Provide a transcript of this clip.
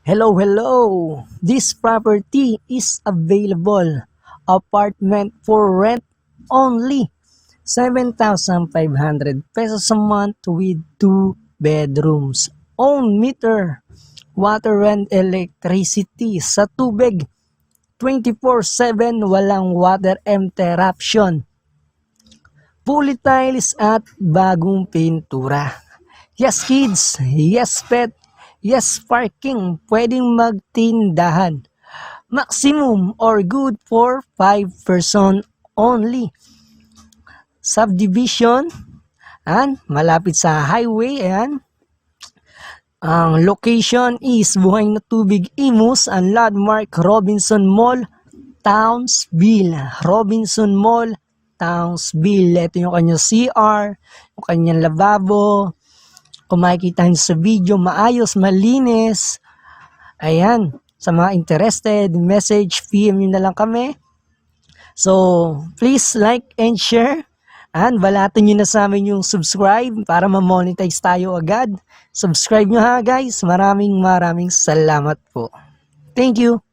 Hello. This property is available. Apartment for rent only. 7,500 pesos a month with 2 bedrooms. Own meter, water and electricity sa tubig. 24/7 walang water interruption. Fully tiles at bagong pintura. Yes kids, yes pet, yes parking, pwedeng magtindahan. Maximum or good for 5 person only. Subdivision, and malapit sa highway, ayan. Ang location is Buhay na Tubig, Imus, ang landmark Robinson Mall, Townsville. Robinson Mall, Townsville. Ito yung kanyang CR, yung kanyang lababo. Kung makikita nyo sa video, maayos, malinis. Ayan, sa mga interested, message, PM nyo na lang kami. So, please like and share. And balatan nyo na sa amin yung subscribe para ma-monetize tayo agad. Subscribe nyo ha guys. Maraming salamat po. Thank you.